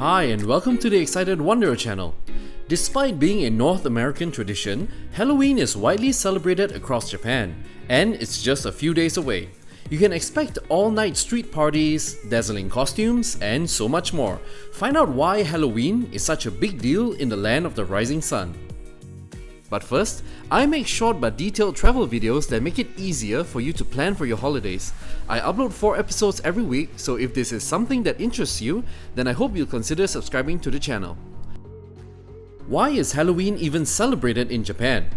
Hi and welcome to the Excited Wanderer channel. Despite being a North American tradition, Halloween is widely celebrated across Japan, and it's just a few days away. You can expect all-night street parties, dazzling costumes, and so much more. Find out why Halloween is such a big deal in the land of the rising sun. But first, I make short but detailed travel videos that make it easier for you to plan for your holidays. I upload 4 episodes every week, so if this is something that interests you, then I hope you'll consider subscribing to the channel. Why is Halloween even celebrated in Japan?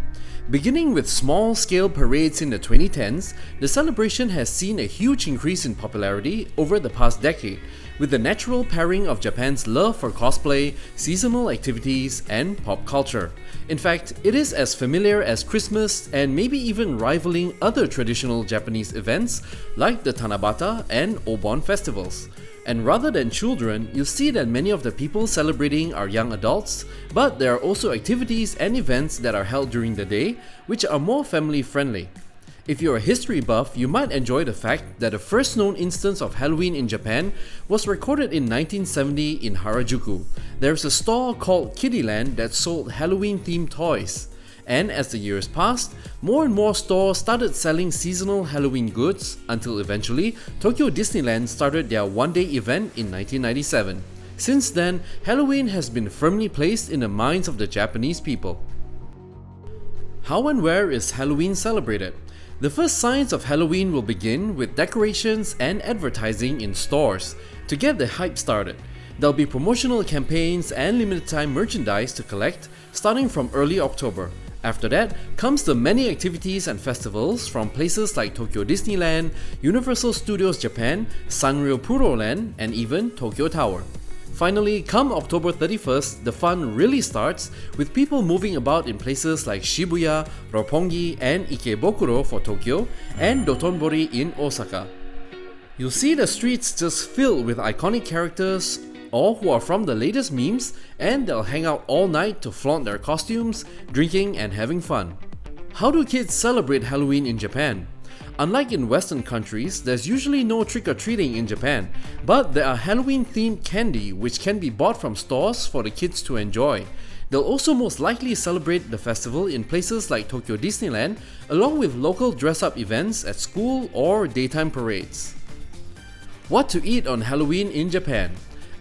Beginning with small-scale parades in the 2010s, the celebration has seen a huge increase in popularity over the past decade, with the natural pairing of Japan's love for cosplay, seasonal activities, and pop culture. In fact, it is as familiar as Christmas and maybe even rivaling other traditional Japanese events like the Tanabata and Obon festivals. And rather than children, you'll see that many of the people celebrating are young adults, but there are also activities and events that are held during the day, which are more family friendly. If you're a history buff, you might enjoy the fact that the first known instance of Halloween in Japan was recorded in 1970 in Harajuku. There's a store called Kiddyland that sold Halloween-themed toys. And as the years passed, more and more stores started selling seasonal Halloween goods until eventually Tokyo Disneyland started their one-day event in 1997. Since then, Halloween has been firmly placed in the minds of the Japanese people. How and where is Halloween celebrated? The first signs of Halloween will begin with decorations and advertising in stores to get the hype started. There'll be promotional campaigns and limited time merchandise to collect starting from early October. After that comes the many activities and festivals from places like Tokyo Disneyland, Universal Studios Japan, Sanrio Puroland, and even Tokyo Tower. Finally, come October 31st, the fun really starts with people moving about in places like Shibuya, Roppongi, and Ikebukuro for Tokyo, and Dotonbori in Osaka. You'll see the streets just filled with iconic characters, all who are from the latest memes, and they'll hang out all night to flaunt their costumes, drinking and having fun. How do kids celebrate Halloween in Japan? Unlike in Western countries, there's usually no trick-or-treating in Japan, but there are Halloween-themed candy which can be bought from stores for the kids to enjoy. They'll also most likely celebrate the festival in places like Tokyo Disneyland, along with local dress-up events at school or daytime parades. What to eat on Halloween in Japan?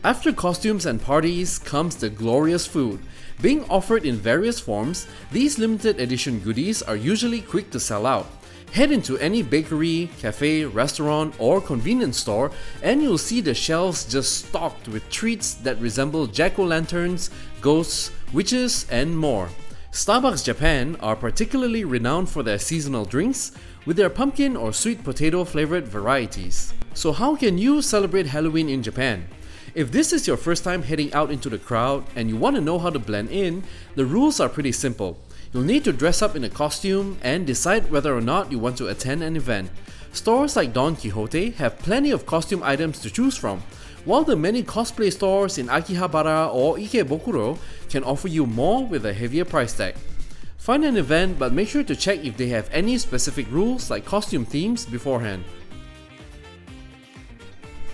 After costumes and parties comes the glorious food. Being offered in various forms, these limited edition goodies are usually quick to sell out. Head into any bakery, cafe, restaurant, or convenience store and you'll see the shelves just stocked with treats that resemble jack-o'-lanterns, ghosts, witches, and more. Starbucks Japan are particularly renowned for their seasonal drinks, with their pumpkin or sweet potato flavored varieties. So how can you celebrate Halloween in Japan? If this is your first time heading out into the crowd and you want to know how to blend in, the rules are pretty simple. You'll need to dress up in a costume and decide whether or not you want to attend an event. Stores like Don Quixote have plenty of costume items to choose from, while the many cosplay stores in Akihabara or Ikebukuro can offer you more with a heavier price tag. Find an event, but make sure to check if they have any specific rules like costume themes beforehand.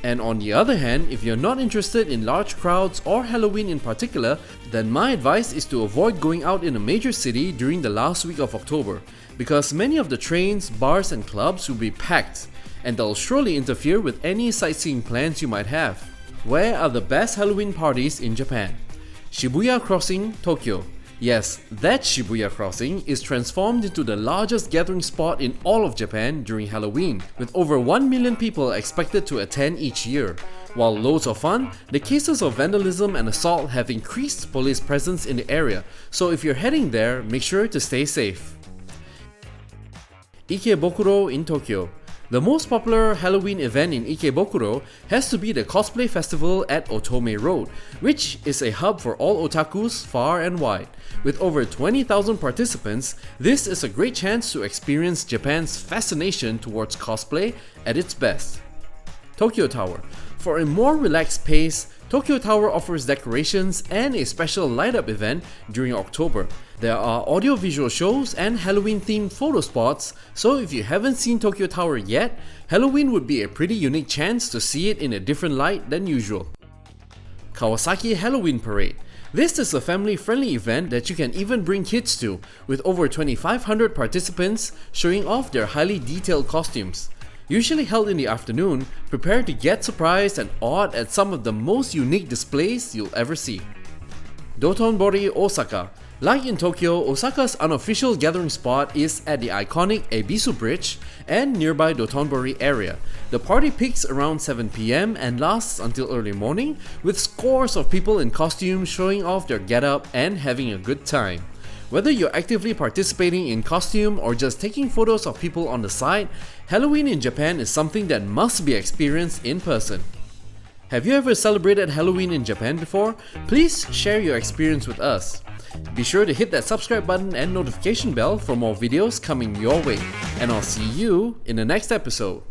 And on the other hand, if you're not interested in large crowds or Halloween in particular, then my advice is to avoid going out in a major city during the last week of October, because many of the trains, bars and clubs will be packed, and they'll surely interfere with any sightseeing plans you might have. Where are the best Halloween parties in Japan? Shibuya Crossing, Tokyo. Yes, that Shibuya Crossing is transformed into the largest gathering spot in all of Japan during Halloween, with over 1 million people expected to attend each year. While loads of fun, the cases of vandalism and assault have increased police presence in the area, so if you're heading there, make sure to stay safe. Ikebukuro in Tokyo. The most popular Halloween event in Ikebukuro has to be the Cosplay Festival at Otome Road, which is a hub for all otakus far and wide. With over 20,000 participants, this is a great chance to experience Japan's fascination towards cosplay at its best. Tokyo Tower. For a more relaxed pace, Tokyo Tower offers decorations and a special light-up event during October. There are audio-visual shows and Halloween-themed photo spots, so if you haven't seen Tokyo Tower yet, Halloween would be a pretty unique chance to see it in a different light than usual. Kawasaki Halloween Parade. This is a family-friendly event that you can even bring kids to, with over 2,500 participants showing off their highly detailed costumes. Usually held in the afternoon, prepare to get surprised and awed at some of the most unique displays you'll ever see. Dotonbori, Osaka. Like in Tokyo, Osaka's unofficial gathering spot is at the iconic Ebisu Bridge and nearby Dotonbori area. The party peaks around 7 PM and lasts until early morning, with scores of people in costume showing off their getup and having a good time. Whether you're actively participating in costume or just taking photos of people on the side, Halloween in Japan is something that must be experienced in person. Have you ever celebrated Halloween in Japan before? Please share your experience with us. Be sure to hit that subscribe button and notification bell for more videos coming your way, and I'll see you in the next episode.